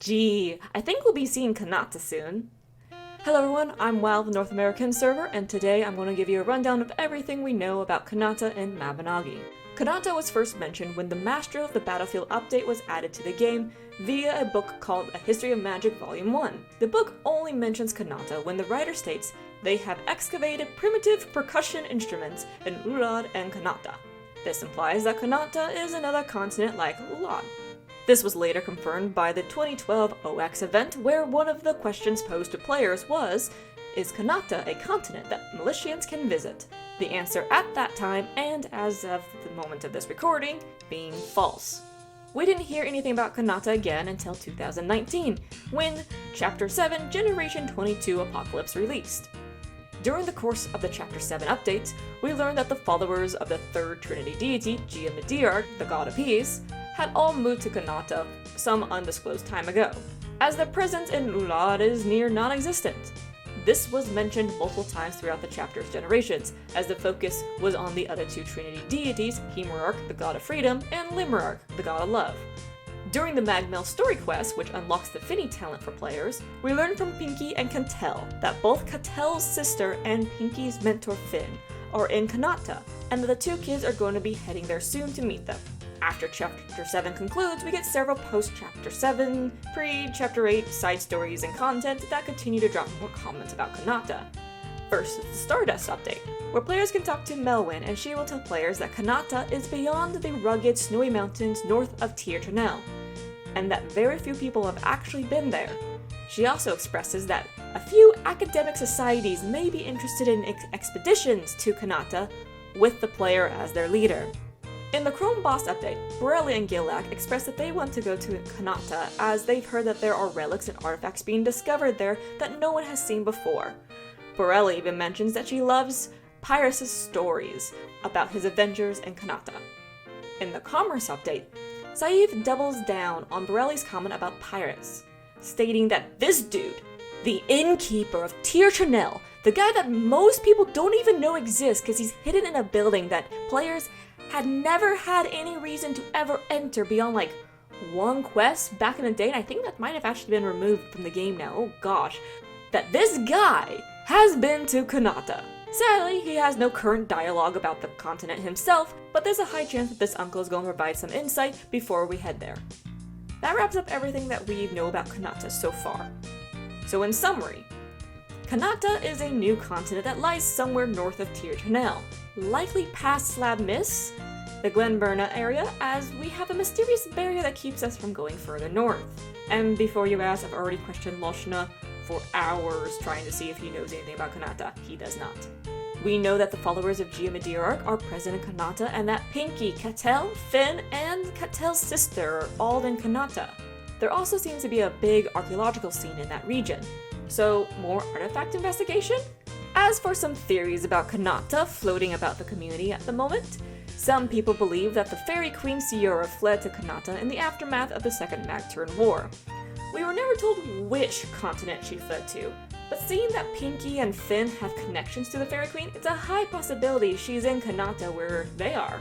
Gee, I think we'll be seeing Connachta soon. Hello everyone, I'm Wild, the North American server, and today I'm going to give you a rundown of everything we know about Connachta and Mabinogi. Connachta was first mentioned when the Master of the Battlefield update was added to the game via a book called A History of Magic Volume 1. The book only mentions Connachta when the writer states they have excavated primitive percussion instruments in Urad and Connachta. This implies that Connachta is another continent like Ulad. This was later confirmed by the 2012 OX event, where one of the questions posed to players was, is Connachta a continent that Militians can visit? The answer at that time, and as of the moment of this recording, being false. We didn't hear anything about Connachta again until 2019, when Chapter 7 Generation 22 Apocalypse released. During the course of the Chapter 7 updates, we learned that the followers of the third Trinity deity, Gia, the god of peace, had all moved to Connachta some undisclosed time ago, as their presence in Ulad is near non-existent. This was mentioned multiple times throughout the chapter's generations, as the focus was on the other two Trinity deities, Hemerarch, the god of freedom, and Limerarch, the god of love. During the Magmel story quest, which unlocks the Finny talent for players, we learned from Pinky and Cantel that both Catel's sister and Pinky's mentor Finn are in Connachta, and that the two kids are going to be heading there soon to meet them. After Chapter 7 concludes, we get several post-Chapter 7, pre-Chapter 8 side stories and content that continue to drop more comments about Connachta. First is the Stardust update, where players can talk to Melwyn and she will tell players that Connachta is beyond the rugged snowy mountains north of Tir Tranel, and that very few people have actually been there. She also expresses that a few academic societies may be interested in expeditions to Connachta with the player as their leader. In the Chrome Boss update, Borelli and Gilak expressed that they want to go to Connachta as they've heard that there are relics and artifacts being discovered there that no one has seen before. Borelli even mentions that she loves Pyrrhus' stories about his adventures in Connachta. In the Commerce update, Saif doubles down on Borelli's comment about Pyrrhus, stating that this dude, the innkeeper of Tir Tranel, the guy that most people don't even know exists because he's hidden in a building that players had never had any reason to ever enter beyond like one quest back in the day, and I think that might have actually been removed from the game now, oh gosh, that this guy has been to Connachta. Sadly, he has no current dialogue about the continent himself, but there's a high chance that this uncle is going to provide some insight before we head there. That wraps up everything that we know about Connachta so far. So in summary, Connachta is a new continent that lies somewhere north of Tir Tranel, likely past Slab Miss, the Glenburna area, as we have a mysterious barrier that keeps us from going further north. And before you ask, I've already questioned Loshna for hours trying to see if he knows anything about Connachta. He does not. We know that the followers of Gia are present in Connachta, and that Pinky, Catel, Finn, and Catel's sister are all in Connachta. There also seems to be a big archaeological scene in that region. So, more artifact investigation? As for some theories about Connachta floating about the community at the moment, some people believe that the fairy queen Sierra fled to Connachta in the aftermath of the Second Magterran War. We were never told which continent she fled to, but seeing that Pinky and Finn have connections to the fairy queen, it's a high possibility she's in Connachta where they are.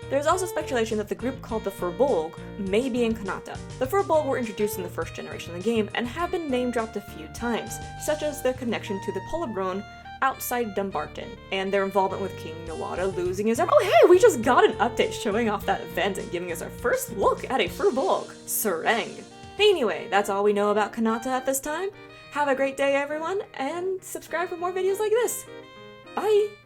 There's also speculation that the group called the Furbolg may be in Connachta. The Furbolg were introduced in the first generation of the game and have been name-dropped a few times, such as their connection to the Polybron outside Dumbarton, and their involvement with King Nawada losing his arm. Oh hey, we just got an update showing off that event and giving us our first look at a Furbolg, Sereng. Anyway, that's all we know about Connachta at this time. Have a great day everyone, and subscribe for more videos like this. Bye!